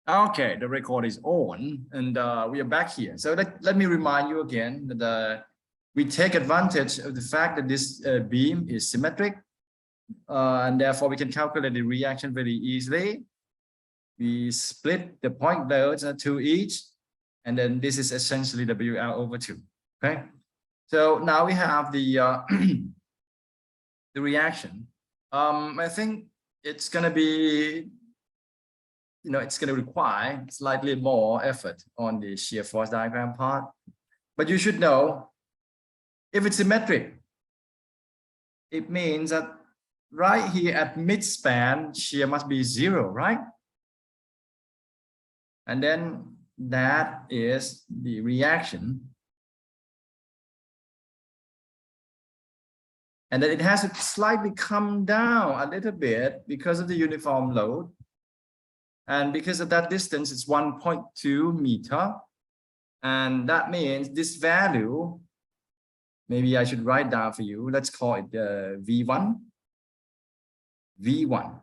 Okay, the record is on, and we are back here. So let me remind you again that we take advantage of the fact that this beam is symmetric, and therefore we can calculate the reaction very easily. We split the point loads to each, and then this is essentially WL/2. Okay, so now we have the the reaction. I think it's going to be, it's going to require slightly more effort on the shear force diagram part, but you should know if it's symmetric, it means that right here at mid-span, shear must be 0, right? And then that is the reaction. And then it has to slightly come down a little bit because of the uniform load. And because of that distance, it's 1.2 meter. And that means this value, maybe I should write down for you. Let's call it V1. V1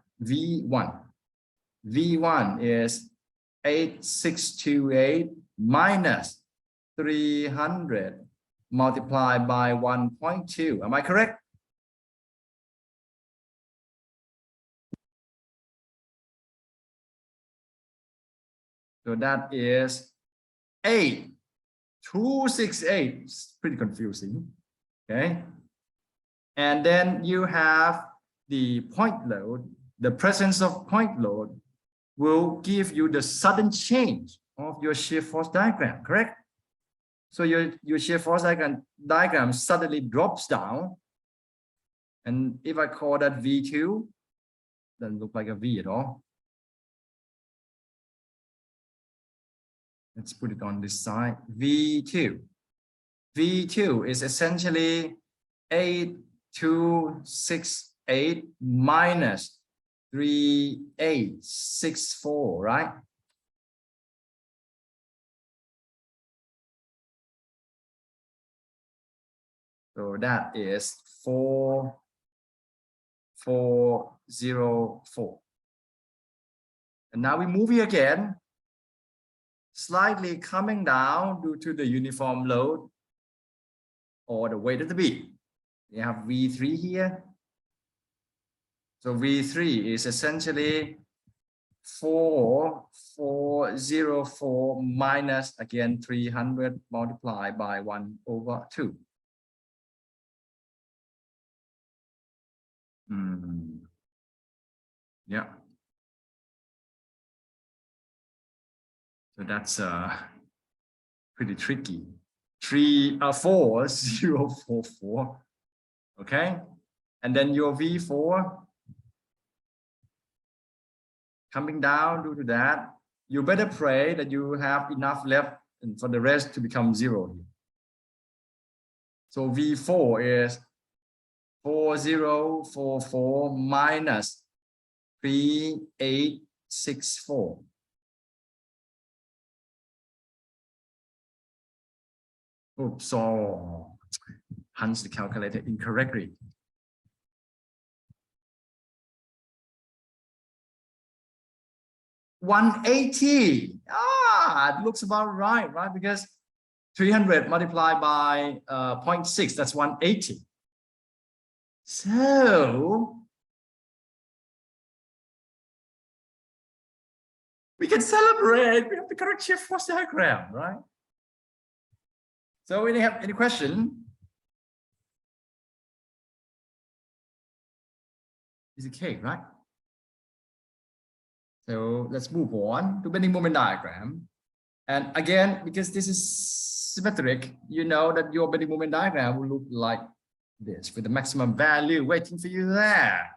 is 8628 minus 300 multiplied by 1.2. Am I correct? So that is 8268. It's pretty confusing. Okay. And then you have the point load. The presence of point load will give you the sudden change of your shear force diagram, correct? So your shear force diagram suddenly drops down. And if I call that V2, doesn't look like a V at all. Let's put it on this side. V2. V2 is essentially 8268 minus 3864, right? So that is 4404. And now we move here again, slightly coming down due to the uniform load or the weight of the beam. We have V3 here. So V3 is essentially 4404 minus, again, 300 multiplied by 1/2. Yeah. So that's pretty tricky. 4044. Okay. And then your V4 coming down due to that. You better pray that you have enough left and for the rest to become 0 here. So V4 is 4044 minus 3864. Oops, so punched the calculator incorrectly. $180. It looks about right? Because 300 multiplied by 0.6, that's 180. So we can celebrate. We have the correct shear force diagram, right? So we have any question? Is okay, right? So let's move on to bending moment diagram. And again, because this is symmetric, you know that your bending moment diagram will look like this with the maximum value waiting for you there.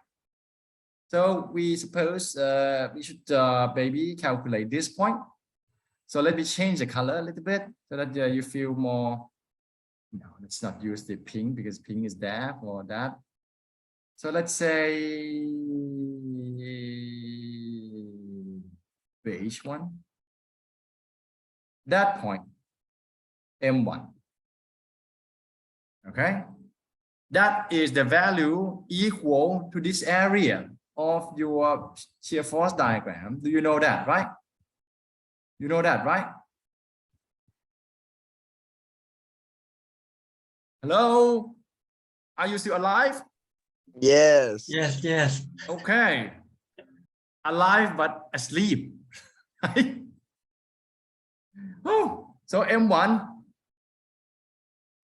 So we suppose we should maybe calculate this point. So let me change the color a little bit so that you feel more, let's not use the pink because pink is there for that. So let's say beige one. That point, M1. Okay. That is the value equal to this area of your shear force diagram. Do you know that, right? You know that, right? Hello? Are you still alive? Yes. Yes, yes. Okay. Alive but asleep. Oh, so M1,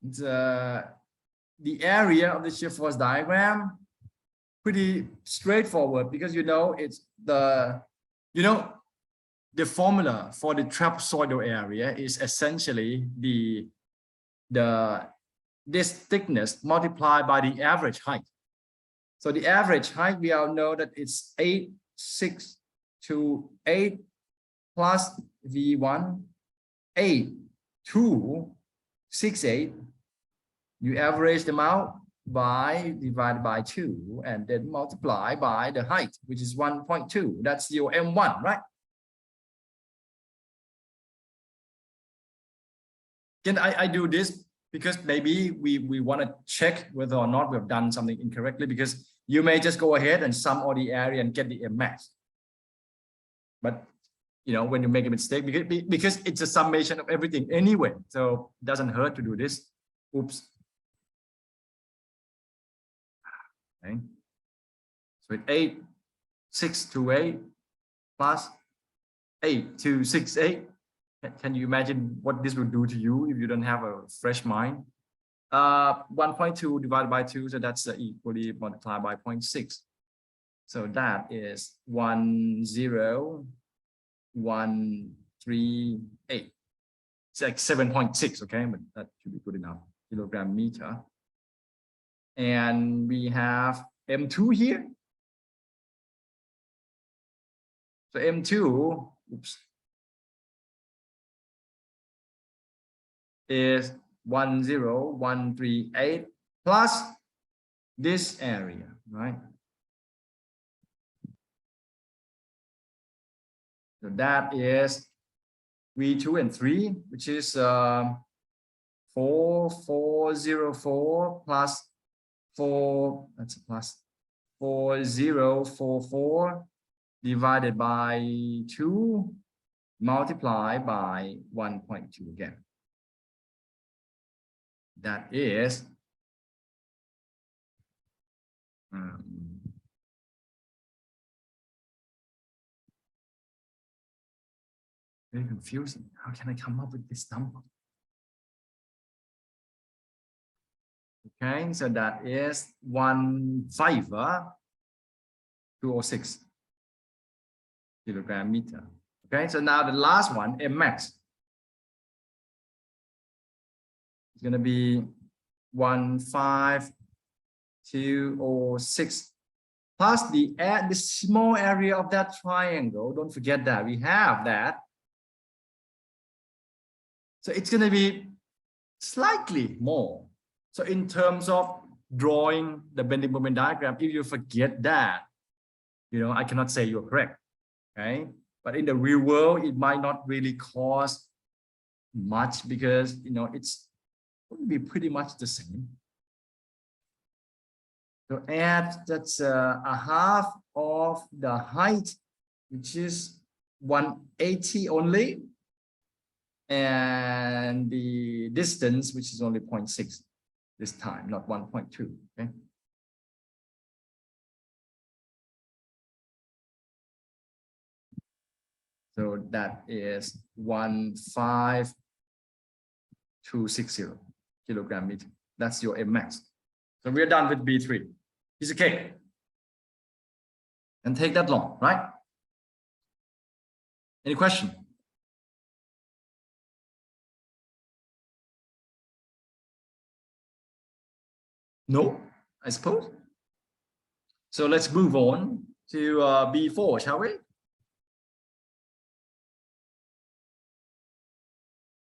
the area of the shear force diagram, pretty straightforward because you know it's the formula for the trapezoidal area is essentially this thickness multiplied by the average height. So the average height, we all know that it's 8.628 plus V1 8.268. You average them out by divided by 2 and then multiply by the height, which is 1.2. That's your M1, right? Can I do this because maybe we want to check whether or not we've done something incorrectly, because you may just go ahead and sum all the area and get the M max. But you know, when you make a mistake, because it's a summation of everything anyway, so it doesn't hurt to do this. Oops. Okay. So it's 8.628 plus 8.268. Can you imagine what this would do to you if you don't have a fresh mind? 1.2 divided by 2, so that's equally multiplied by 0.6. So that is 10138. It's like 7.6, okay, but that should be good enough. Kilogram meter. And we have M2 here. So M2, oops, is 10138 plus this area, right? So that is V2 and 3, which is 4404 plus 4, that's a plus 4044 divided by 2 multiplied by 1.2 again. That is very confusing. How can I come up with this number? Okay, so that is 15206 kilogram meter. Okay, so now the last one, M max, is going to be 15206 plus the small area of that triangle. Don't forget that we have that. So it's going to be slightly more. So in terms of drawing the bending moment diagram, if you forget that, you know, I cannot say you're correct. Okay, but in the real world, it might not really cost much because, you know, it's going to be pretty much the same. So add, that's a half of the height, which is 180 only, and the distance, which is only 0.6 this time, not 1.2. Okay. So that is 15260 kilogram meter. That's your M max. So we're done with B3. Piece of cake. And take that long, right? Any question? No, I suppose. So let's move on to B4, shall we?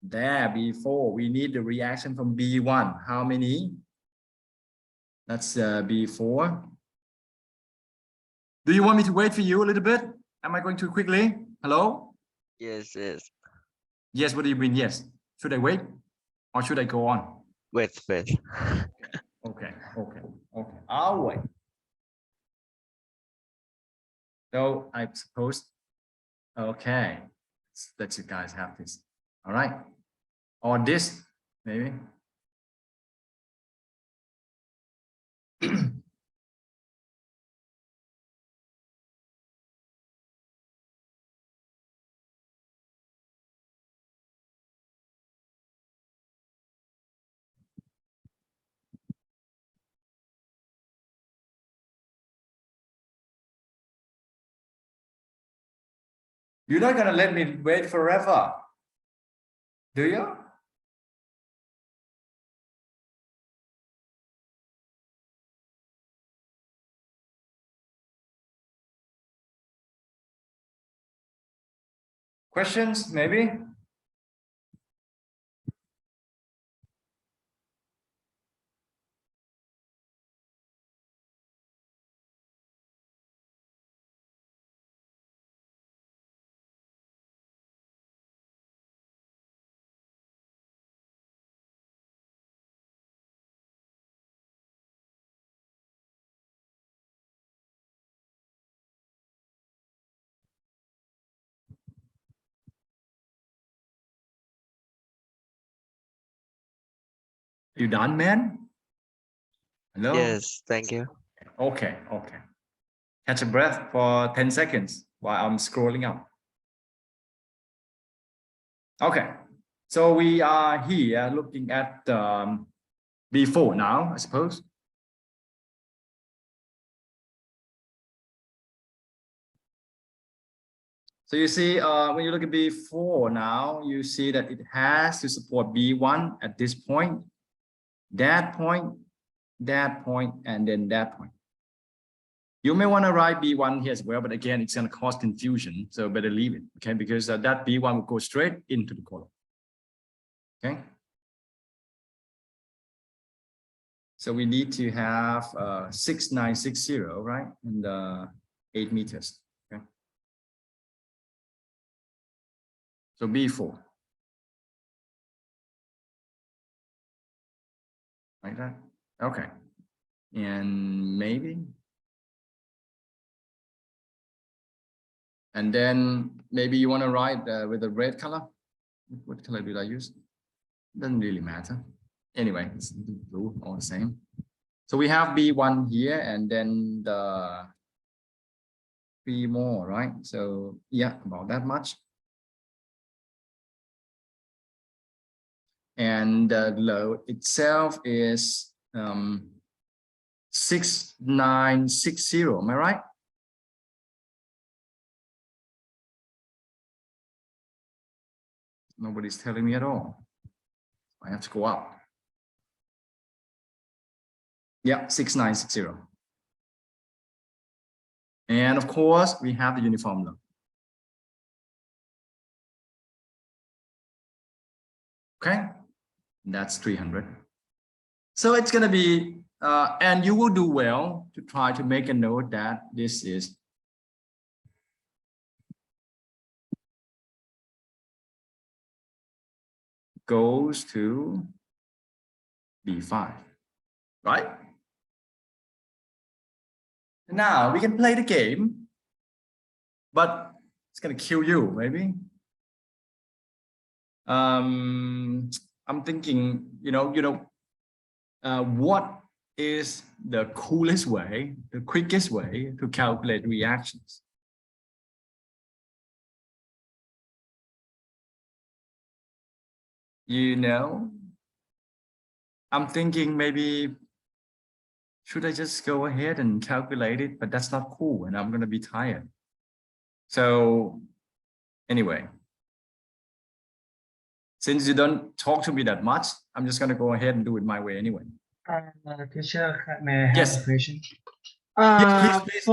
There, B4, we need the reaction from B1. How many? That's B4. Do you want me to wait for you a little bit? Am I going too quickly? Hello? Yes, yes. Yes, what do you mean? Yes. Should I wait or should I go on? Wait. Okay. I'll wait. So I suppose, okay. let you guys have this. All right. Or this, maybe. You're not gonna let me wait forever, do you? Questions, maybe? You done, man? Hello? Yes, thank you. Okay. Catch a breath for 10 seconds while I'm scrolling up. Okay, so we are here looking at B4 now, I suppose. So you see, when you look at B4 now, you see that it has to support B1 at this point, that point, and then that point. You may want to write B1 here as well, but again, it's going to cause confusion, so better leave it, okay? Because that B1 will go straight into the column, okay? So we need to have 6960, right? And 8 meters, okay? So B4. Like that, okay. And maybe. And then maybe you want to write with the red color. What color did I use? Doesn't really matter. Anyway, it's blue, all the same. So we have B1 here and then the 3 more, right? So yeah, about that much. And the load itself is 6960, am I right? Nobody's telling me at all. I have to go up. Yeah, 6960. And of course, we have the uniform load. Okay, that's 300. So it's going to be, and you will do well to try to make a note that this is goes to B5, right? Now we can play the game, but it's going to kill you, maybe. I'm thinking, what is the coolest way, the quickest way to calculate reactions? I'm thinking maybe, should I just go ahead and calculate it? But that's not cool and I'm going to be tired. So anyway, since you don't talk to me that much, I'm just going to go ahead and do it my way anyway. Teacher, may I have Yes. a question? Yes, please.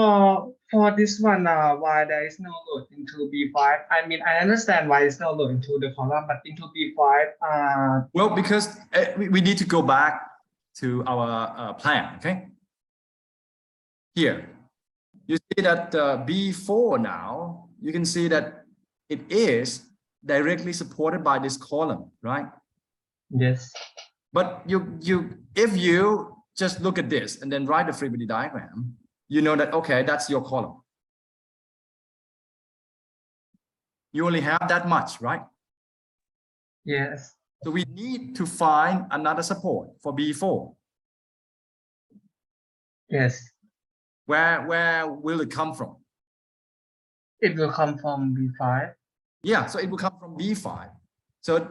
For this one, why there is no load into B5? I mean, I understand why it's no load into the column, but into B5, Well, because we need to go back to our plan, okay? Here, you see that B4 now, you can see that it is directly supported by this column, right? yes. But if you just look at this and then write the free body diagram, you know that, okay, that's your column. You only have that much, right? Yes. So we need to find another support for B4. Yes. Where will it come from? It will come from B5. Yeah, so it will come from B5. So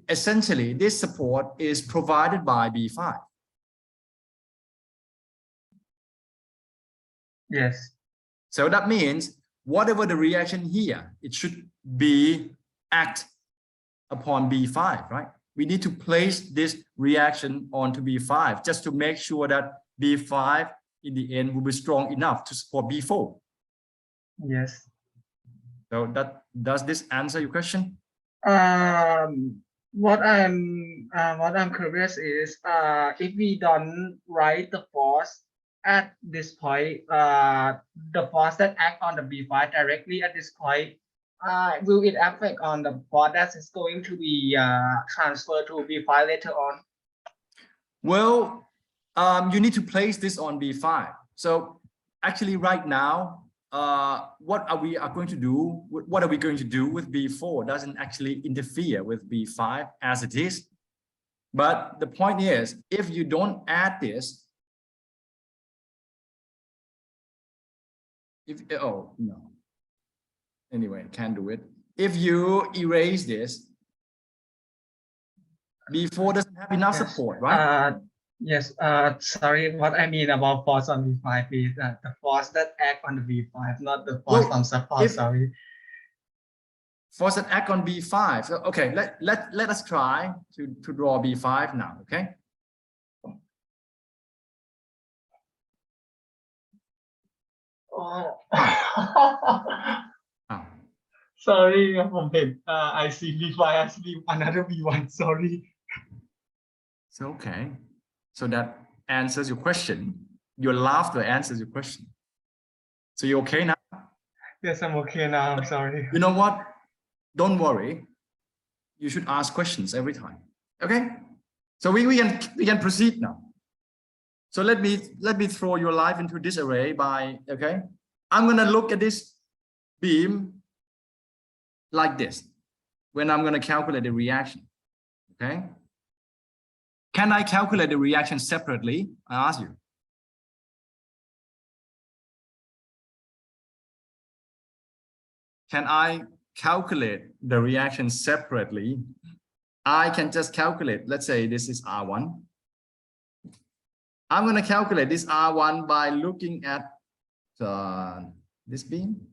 essentially, this support is provided by B5. Yes. So that means whatever the reaction here, it should be act upon B5, right? We need to place this reaction onto B5 just to make sure that B5 in the end will be strong enough to support B4. Yes. So does this answer your question? What I'm curious is if we don't write the force at this point, the force that act on the B5 directly at this point, will it affect on the force that is going to be transferred to B5 later on? Well, you need to place this on B5. So actually right now, what are we going to do? What are we going to do with B4 doesn't actually interfere with B5 as it is. But the point is, if you don't add this, oh no, anyway, can't do it. If you erase this, B4 doesn't have enough support, right? Yes. Sorry. What I mean about force on B5 is the force that act on the B5, not the force on support. Sorry. Force that act on B5. So okay, let us try to draw B5 now. Okay. Oh. Oh. Sorry, I see B5, I see another B1. Sorry. So okay. So that answers your question. Your laughter answers your question. So you're okay now? Yes, I'm okay now. I'm sorry. You know what? Don't worry. You should ask questions every time. Okay? So we can proceed now. So let me throw your life into disarray by, okay? I'm gonna look at this beam like this when I'm gonna calculate the reaction. Okay? Can I calculate the reaction separately? I ask you. Can I calculate the reaction separately? I can just calculate, let's say this is R1. I'm going to calculate this R1 by looking at this beam.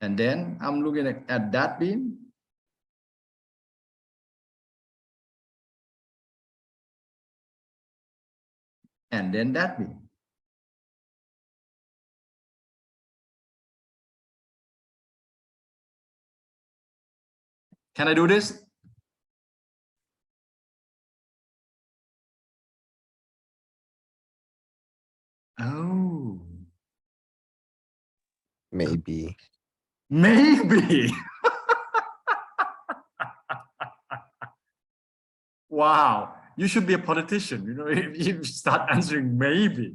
And then I'm looking at that beam. And then that beam. Can I do this? Oh. Maybe. Maybe. Wow. You should be a politician, you know, if you start answering maybe.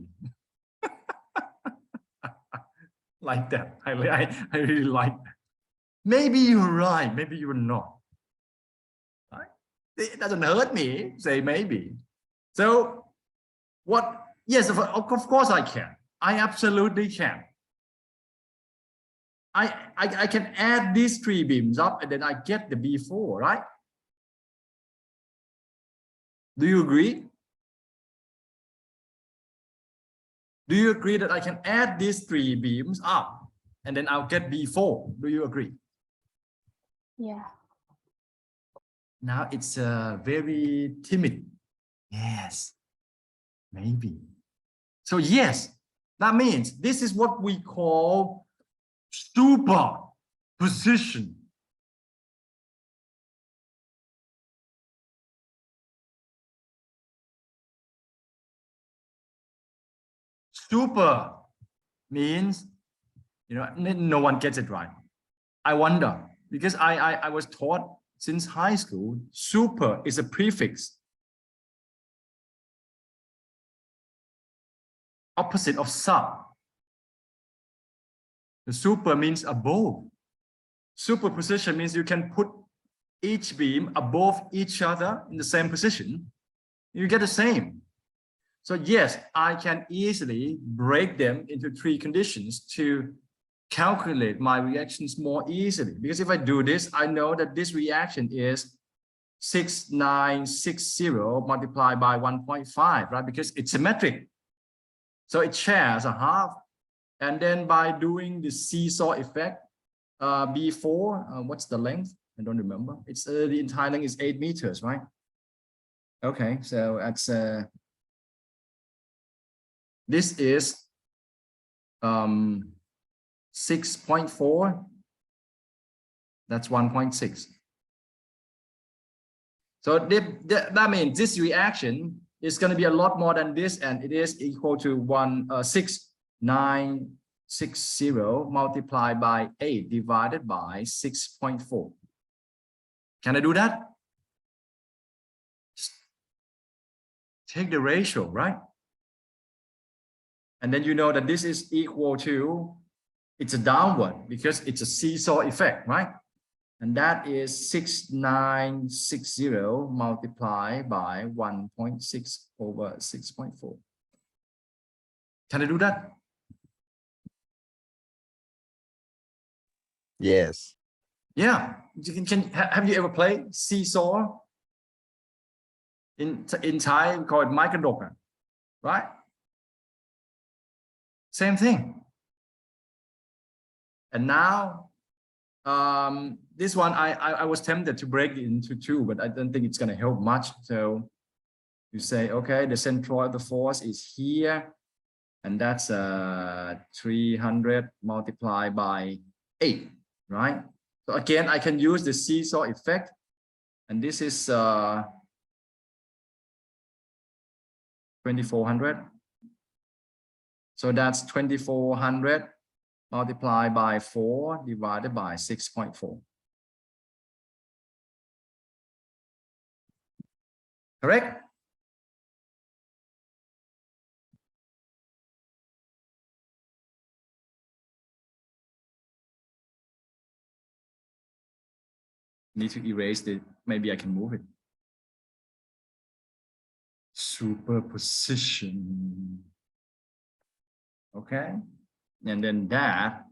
Like that. I really like that. Maybe you're right, maybe you're not. Right? It doesn't hurt me, say maybe. So what? Yes, of course I can. I absolutely can. I can add these three beams up and then I get the B4, right? Do you agree? Do you agree that I can add these three beams up and then I'll get B4? Do you agree? Yeah. Now it's very timid. Yes, maybe. So yes, that means this is what we call superposition. Super means, you know, no one gets it right. I wonder, because I was taught since high school, super is a prefix. opposite of sub. The super means above. Superposition means you can put each beam above each other in the same position. You get the same. So yes, I can easily break them into 3 conditions to calculate my reactions more easily. Because if I do this, I know that this reaction is 6960 multiplied by 1.5, right? Because it's symmetric. So it shares a half. And then by doing the seesaw effect, B4, what's the length? I don't remember. It's the entire length is 8 meters, right? Okay, so that's this is 6.4. That's 1.6. So that means this reaction is going to be a lot more than this, and it is equal to 6960 multiplied by 8 divided by 6.4. Can I do that? Just take the ratio, right? And then you know that this is equal to, it's a downward because it's a seesaw effect, right? And that is 6960 multiplied by 1.6 over 6.4. Can I do that? Yes. Yeah. Have you ever played seesaw? In Thai, we call it Microdok, right? Same thing. And now, this one, I was tempted to break it into 2, but I don't think it's going to help much. So you say, okay, the centroid of the force is here, and that's 300 multiplied by 8, right? So again, I can use the seesaw effect, and this is 2400. So that's 2400 multiplied by 4 divided by 6.4. Correct? Need to erase it. Maybe I can move it. Superposition. Okay. And then that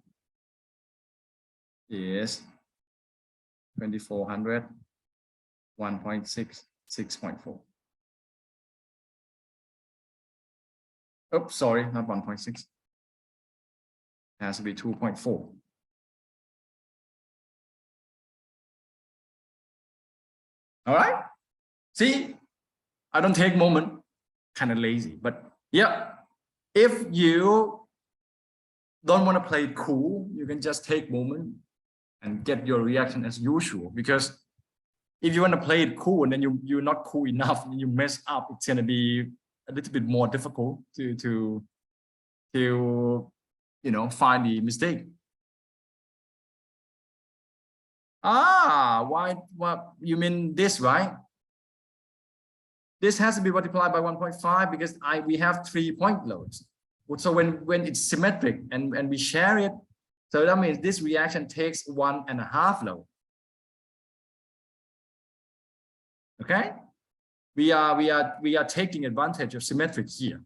is 2400, 1.6, 6.4. Oops, sorry, not 1.6. It has to be 2.4. All right. See, I don't take moment, kind of lazy, but yeah, if you don't want to play it cool, you can just take moment and get your reaction as usual. Because if you want to play it cool and then you're not cool enough and you mess up, it's going to be a little bit more difficult to you know, find the mistake. Why? What you mean this, right? This has to be multiplied by 1.5 because we have 3-point loads. So when it's symmetric and we share it, so that means this reaction takes 1.5 load. Okay, we are taking advantage of symmetric here.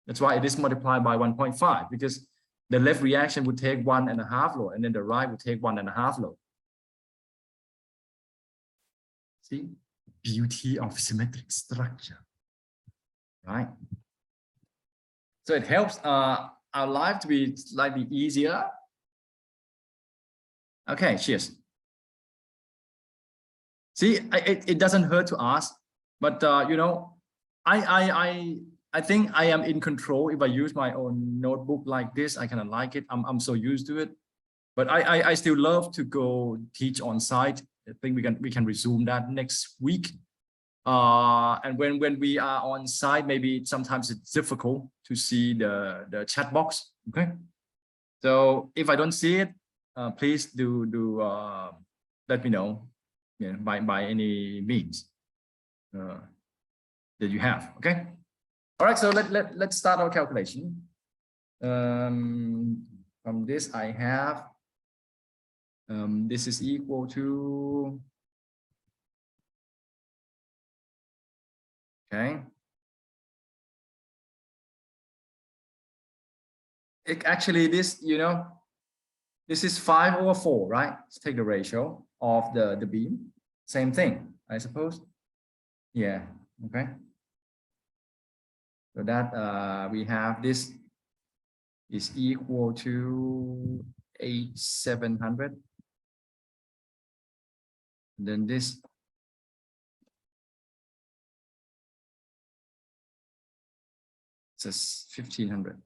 That's why it is multiplied by 1.5, because the left reaction would take 1.5 load, and then the right would take 1.5 load. See, beauty of symmetric structure, right? So it helps our life to be slightly easier. Okay, cheers. See, it doesn't hurt to ask, but you know, I think I am in control if I use my own notebook like this. I kind of like it. I'm so used to it, but I still love to go teach on site. I think we can resume that next week. And when we are on site, maybe sometimes it's difficult to see the chat box. Okay, so if I don't see it, please do let me know, yeah, by any means that you have. Okay. All right, so let's start our calculation. From this, I have this is equal to, okay. Actually, this, you know, this is 5/4, right? Let's take the ratio of the beam. Same thing, I suppose. Yeah, okay. So that we have this is equal to 8,700. Then this is 1,500.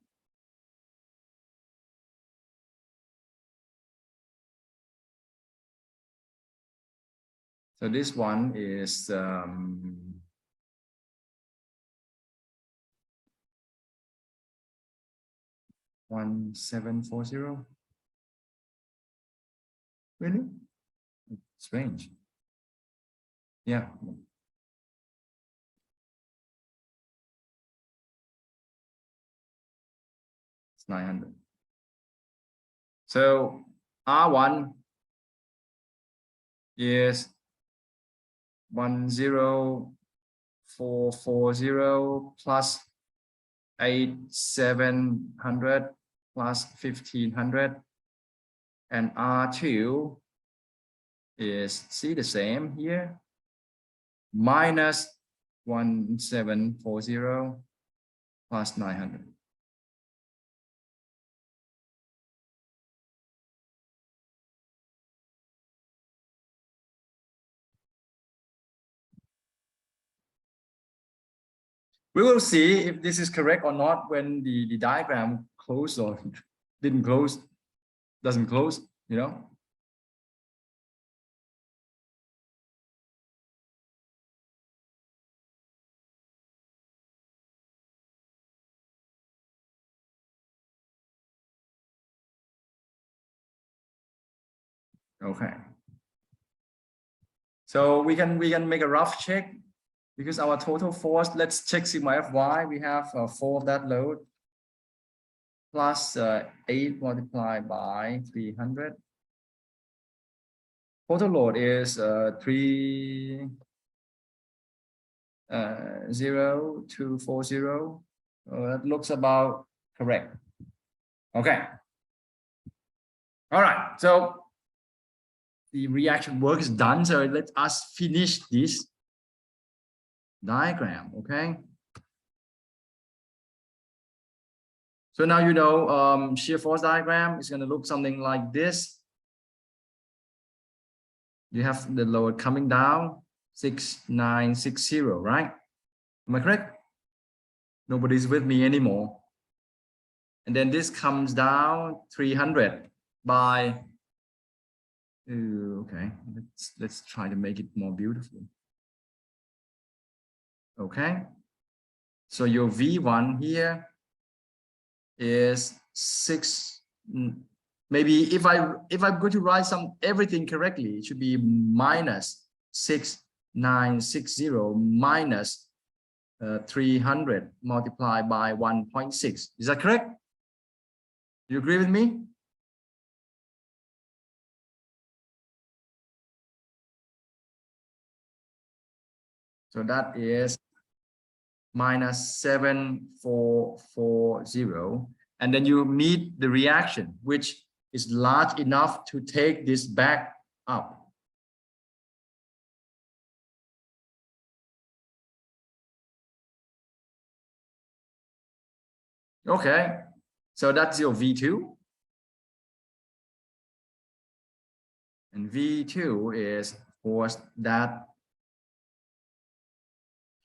So this one is 1,740. Really? Strange. Yeah. It's 900. So R1 is 1,0440 plus 8,700 plus 1,500, and R2 is, see, the same here, minus 1,740 plus 900. We will see if this is correct or not when the diagram closed or didn't close, doesn't close, you know. Okay. So we can make a rough check because our total force, let's check sigma Fy. We have 4 of that load plus 8 multiplied by 300. Total load is 30240. That looks about correct. Okay. All right. So the reaction work is done. So let us finish this diagram. Okay. So now you know shear force diagram is going to look something like this. You have the load coming down 6,960, right? Am I correct? Nobody's with me anymore. And then this comes down 300 by, okay, let's try to make it more beautiful. Okay. So your V1 here is 6. Maybe if I'm going to write everything correctly, it should be minus 6,960 minus 300 multiplied by 1.6. Is that correct? You agree with me? So that is minus 7,440. And then you meet the reaction, which is large enough to take this back up. Okay, so that's your V2. And V2 is force that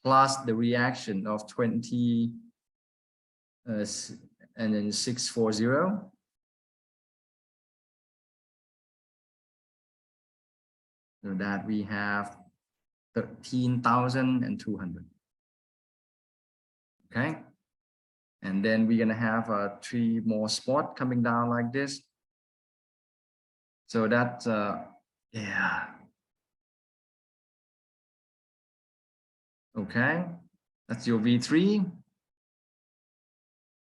plus the reaction of 20 and then 640. So that we have 13,200. Okay. And then we're going to have 3 more spots coming down like this. So that's, yeah. Okay. That's your V3.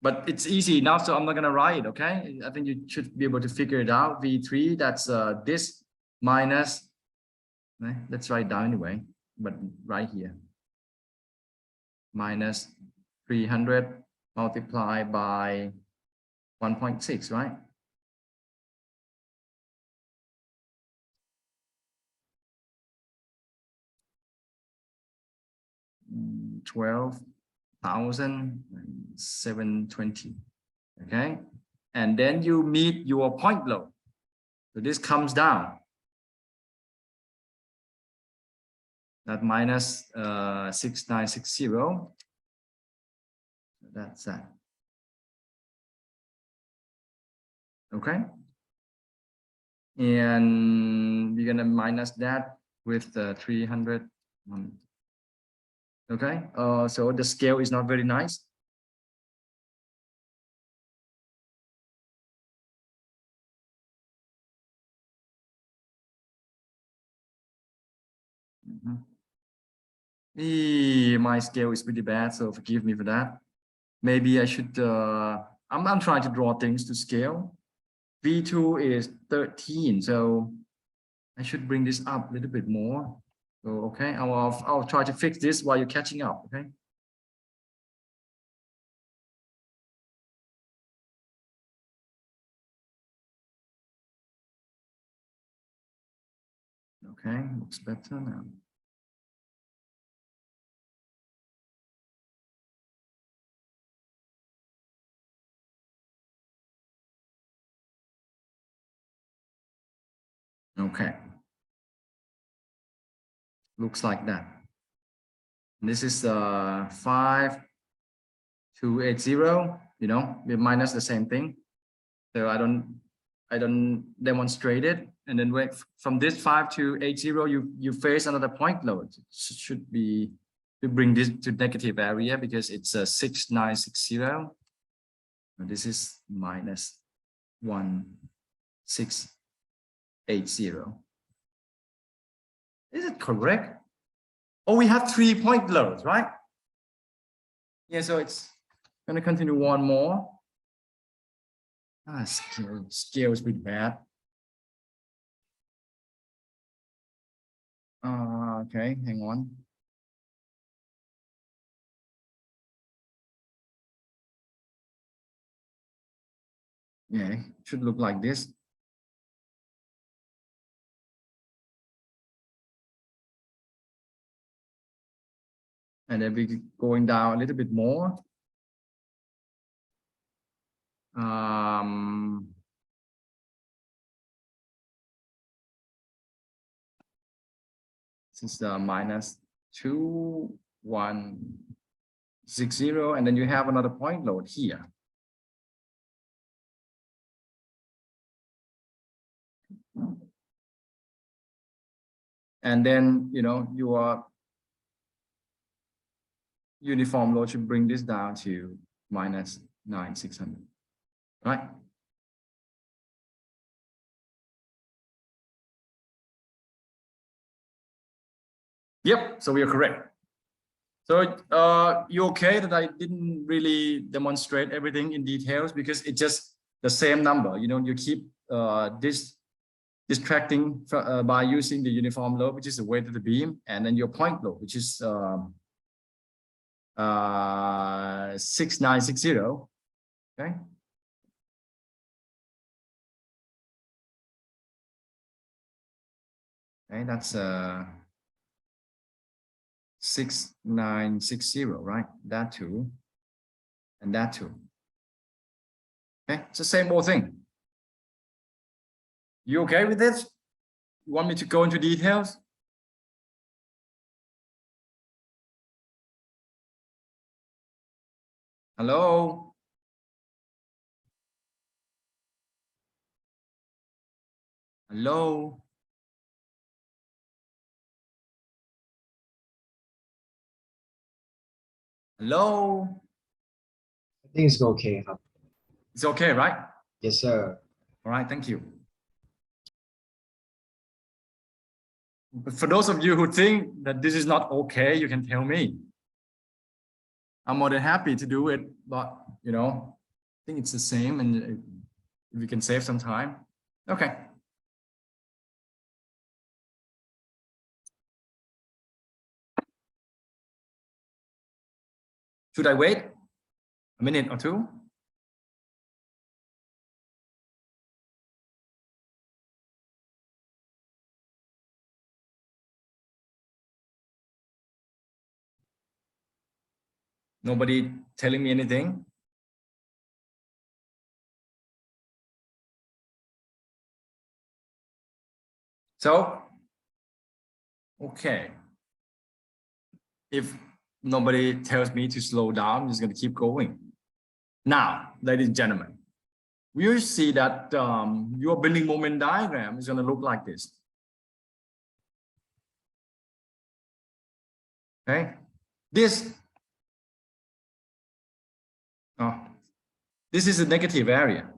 but it's easy now, so I'm not gonna write it, okay? I think you should be able to figure it out. V3, that's this minus, let's write down anyway, but right here. Minus 300 multiplied by 1.6, right? $12,720. Okay, and then you meet your point load. So this comes down. That minus 6960. That's that. Okay. And we're gonna minus that with 300. Okay. So the scale is not very nice. My scale is pretty bad, so forgive me for that. Maybe I should, I'm trying to draw things to scale. V2 is 13, so I should bring this up a little bit more. So, okay, I'll try to fix this while you're catching up, okay? Okay, looks better now. Okay. Looks like that. This is 5280, you know, we minus the same thing. So I don't demonstrate it. And then from this 5280, you face another point load. It should be to bring this to negative area because it's a 6960. This is minus 1680. Is it correct? Oh, we have 3 point loads, right? Yeah, so it's going to continue one more. Scale is pretty bad. Okay, hang on. Yeah, it should look like this. And then we're going down a little bit more. This is minus 2160, and then you have another point load here. And then, you know, your uniform load should bring this down to minus 9600, right? Yep, so we are correct. So you okay that I didn't really demonstrate everything in details because it's just the same number, you know, you keep distracting by using the uniform load, which is the weight of the beam, and then your point load, which is 6960. Okay. Okay, that's 6960, right? That two and that two. Okay, it's the same old thing. You okay with this? You want me to go into details? Hello? Hello? Hello? I think it's okay. It's okay, right? Yes, sir. All right, thank you. But for those of you who think that this is not okay, you can tell me. I'm more than happy to do it, but you know, I think it's the same, and if we can save some time. Okay. Should I wait a minute or two? Nobody telling me anything? So, okay. If nobody tells me to slow down, I'm just going to keep going. Now, ladies and gentlemen, we will see that your bending moment diagram is going to look like this. Okay, this is a negative area,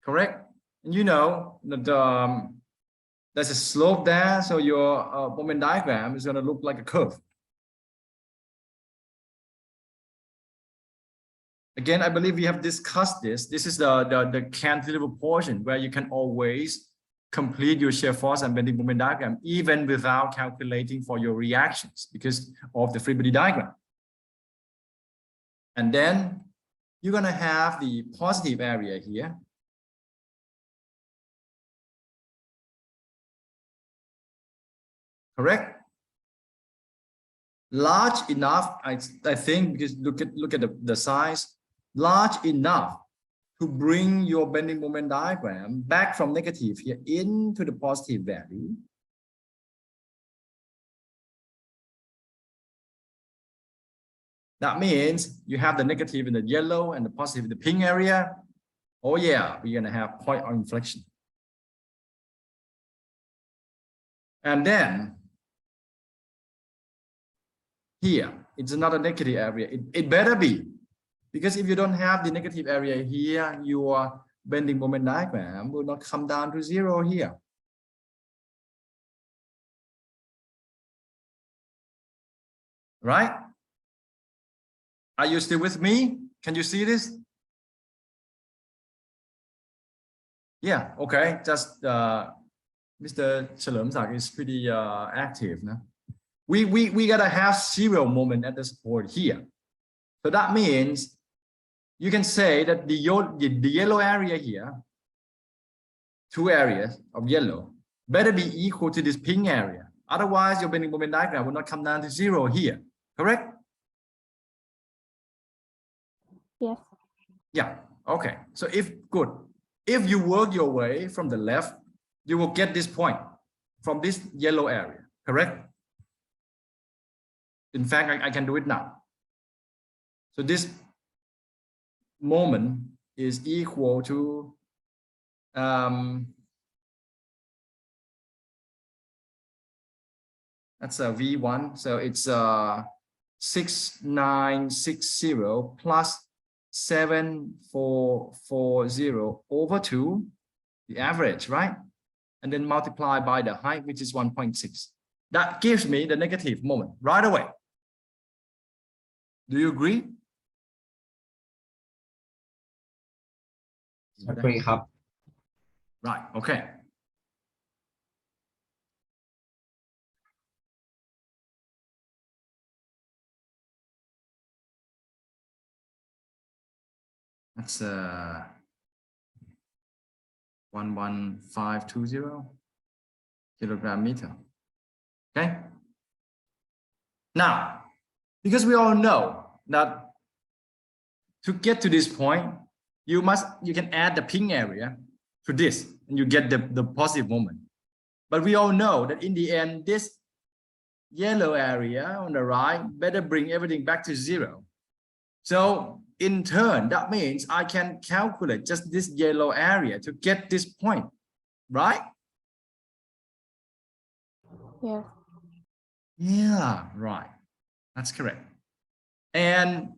correct? And you know that there's a slope there, so your moment diagram is going to look like a curve. Again, I believe we have discussed this. This is the cantilever portion where you can always complete your shear force and bending moment diagram even without calculating for your reactions because of the free body diagram. And then you're going to have the positive area here. Correct? Large enough, I think, because look at the size, large enough to bring your bending moment diagram back from negative here into the positive value. That means you have the negative in the yellow and the positive in the pink area. Oh yeah, we're gonna have point of inflection. And then here, it's another negative area. It better be, because if you don't have the negative area here, your bending moment diagram will not come down to zero here. Right? Are you still with me? Can you see this? Yeah, okay. Just Mr. Chalermsak is pretty active now. We gotta have zero moment at this point here. So that means you can say that the yellow area here, two areas of yellow, better be equal to this pink area. Otherwise, your bending moment diagram will not come down to zero here. Correct? Yes. Yeah. Okay. So if you work your way from the left, you will get this point from this yellow area. Correct? In fact, I can do it now. So this moment is equal to that's a V1. So it's 6960 plus 7440 over 2, the average, right? And then multiply by the height, which is 1.6. That gives me the negative moment right away. Do you agree? Agree,ครับ. Right, okay. That's 11520 kilogram meter. Okay. Now, because we all know that to get to this point, you can add the pink area to this and you get the positive moment. But we all know that in the end, this yellow area on the right better bring everything back to zero. So in turn, that means I can calculate just this yellow area to get this point, right? Yes. Yeah, right. That's correct. And,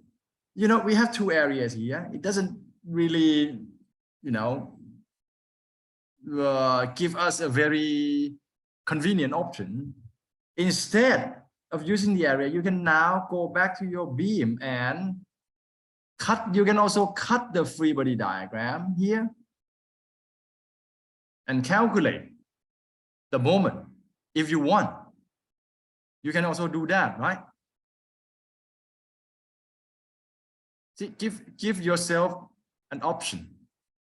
you know, we have two areas here. It doesn't really, you know, give us a very convenient option. Instead, of using the area, you can now go back to your beam and cut. You can also cut the free body diagram here and calculate the moment if you want. You can also do that, right? See, give yourself an option.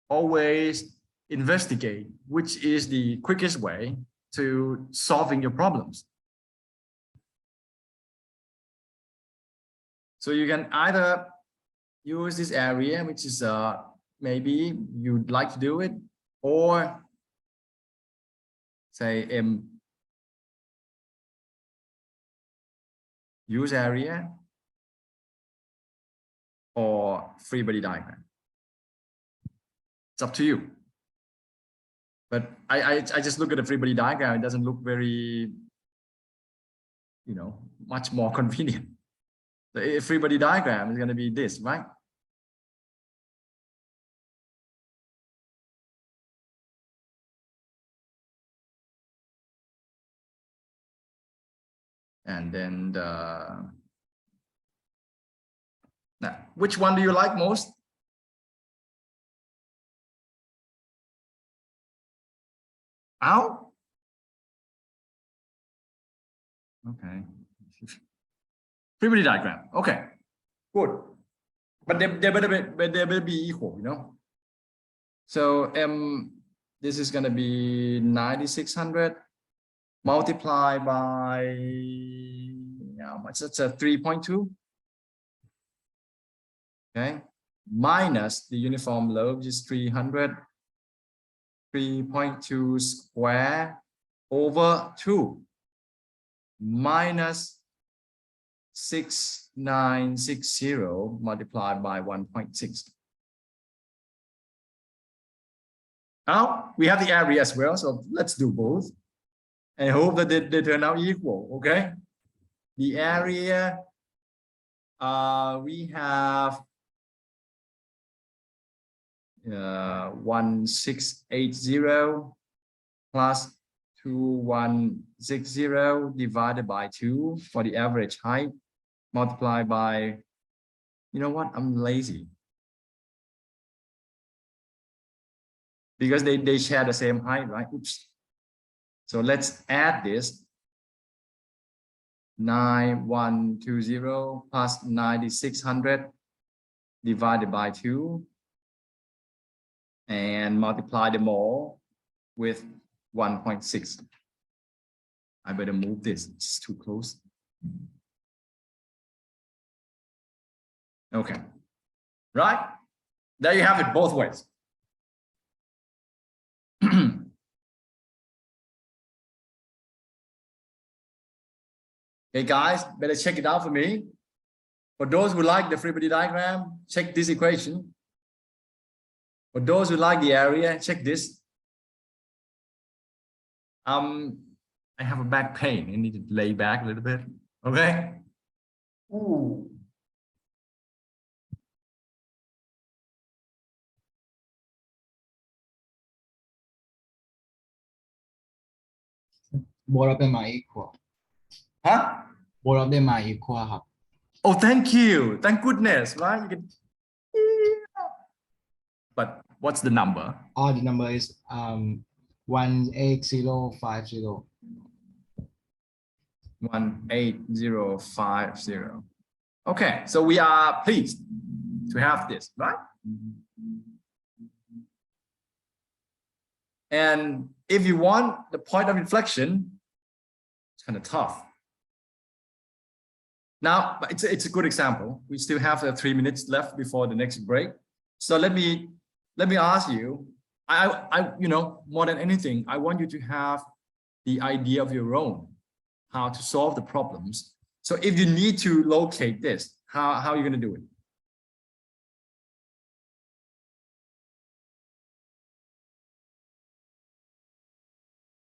Always investigate which is the quickest way to solving your problems. So you can either use this area, which is maybe you'd like to do it, or say use area or free body diagram. It's up to you. But I just look at the free body diagram. It doesn't look very, much more convenient. The free body diagram is going to be this, right? And then now, which one do you like most? Out? Okay. Free body diagram. Okay. Good. But they better be equal, So this is gonna be 9600 multiplied by how much? That's a 3.2. Okay. Minus the uniform load, which is 300. 3.2 square over 2 minus 6960 multiplied by 1.6. Now we have the area as well, so let's do both. I hope that they turn out equal. Okay, the area we have 1680 plus 2160 divided by 2 for the average height, multiplied by, you know what, I'm lazy. Because they share the same height, right? Oops. So let's add this. 9120 plus 9600 divided by 2 and multiply them all with 1.6. I better move this, it's too close. Okay, right? There you have it both ways. Okay, guys, better check it out for me. For those who like the free body diagram, check this equation. For those who like the area, check this. I have a back pain. I need to lay back a little bit. Okay. Ooh. Both of them are equal. Huh? Both of them are equal. Oh, thank you. Thank goodness, right? You can... But what's the number? Oh, the number is 18050. 18050. Okay, so we are pleased to have this, right? And if you want the point of inflection, it's kind of tough. Now, it's a good example. We still have 3 minutes left before the next break. So let me ask you, more than anything, I want you to have the idea of your own, how to solve the problems. So if you need to locate this, how are you going to do it?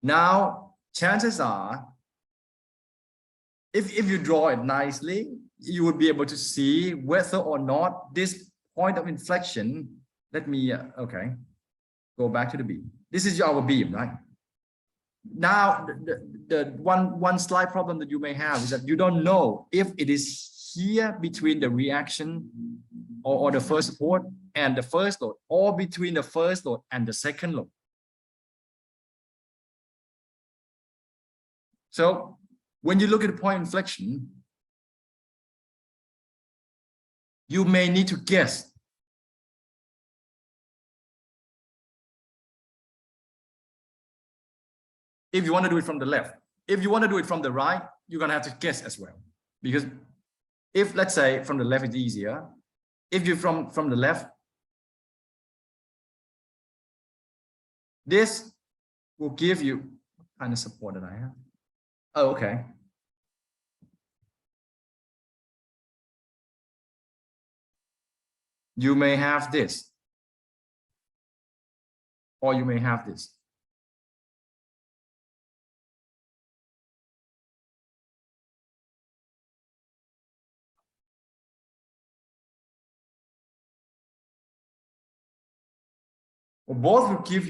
Now, chances are, if you draw it nicely, you would be able to see whether or not this point of inflection, let me, okay, go back to the beam. This is our beam, right? Now, the one slight problem that you may have is that you don't know if it is here between the reaction or the first load and the first load, or between the first load and the second load. So when you look at the point inflection, you may need to guess. If you want to do it from the left, if you want to do it from the right, you're going to have to guess as well. Because if, let's say, from the left is easier, if you're from the left, this will give you what kind of support that I have. Oh, okay. You may have this, or you may have this. Or both will give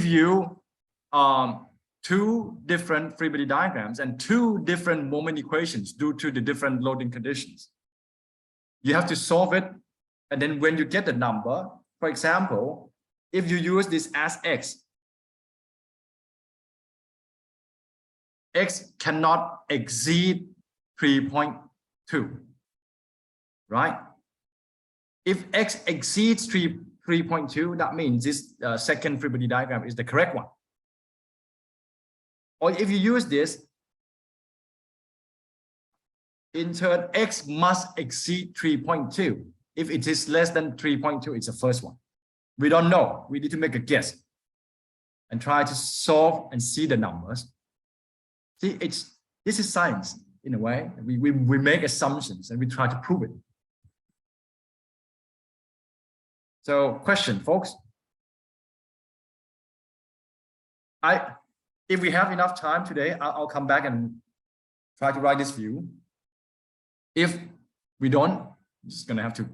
you two different free body diagrams and two different moment equations due to the different loading conditions. You have to solve it, and then when you get the number, for example, if you use this as x cannot exceed 3.2, right? If x exceeds 3.2, that means this second free body diagram is the correct one. Or if you use this, in turn, x must exceed 3.2. If it is less than 3.2, it's the first one. We don't know. We need to make a guess and try to solve and see the numbers. See, this is science in a way. We make assumptions and we try to prove it. So, question, folks. If we have enough time today, I'll come back and try to write this view. If we don't, you're just gonna have to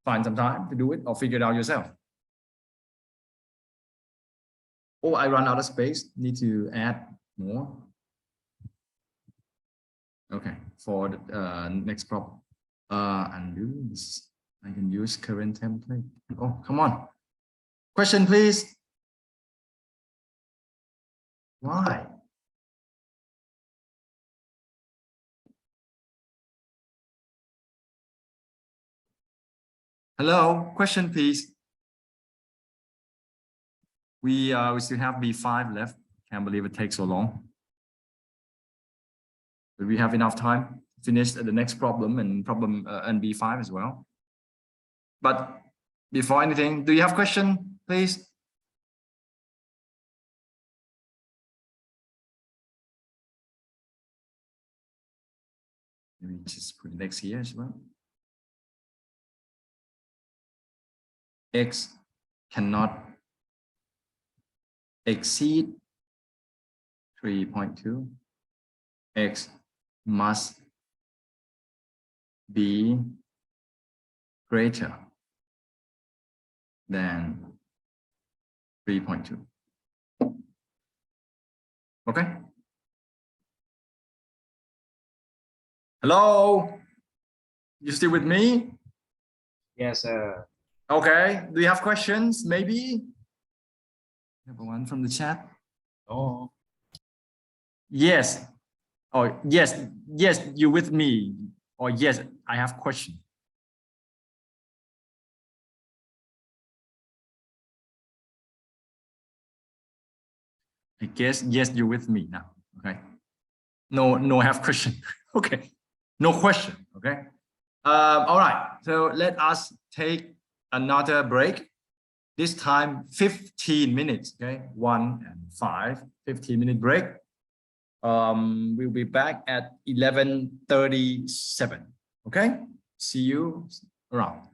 find some time to do it or figure it out yourself. Oh, I run out of space. Need to add more. Okay, for the next problem. Undo this. I can use current template. Oh, come on. Question, please. Why? Hello, question, please. We still have B5 left. Can't believe it takes so long. But we have enough time to finish the next problem and B5 as well. But before anything, do you have a question, please? Maybe just put X here as well. X cannot exceed 3.2. X must be greater than 3.2. Okay. Hello, you still with me? Yes, sir. Okay. Do you have questions? Maybe. Have one from the chat. Oh, Yes. Oh, yes. Yes, you with me. Or yes, I have question. I guess yes, you're with me now. Okay. No have question. Okay. No question. Okay. All right. So let us take another break. This time 15 minutes. Okay. 1 and 5. 15-minute break. We'll be back at 11:37. Okay. See you around.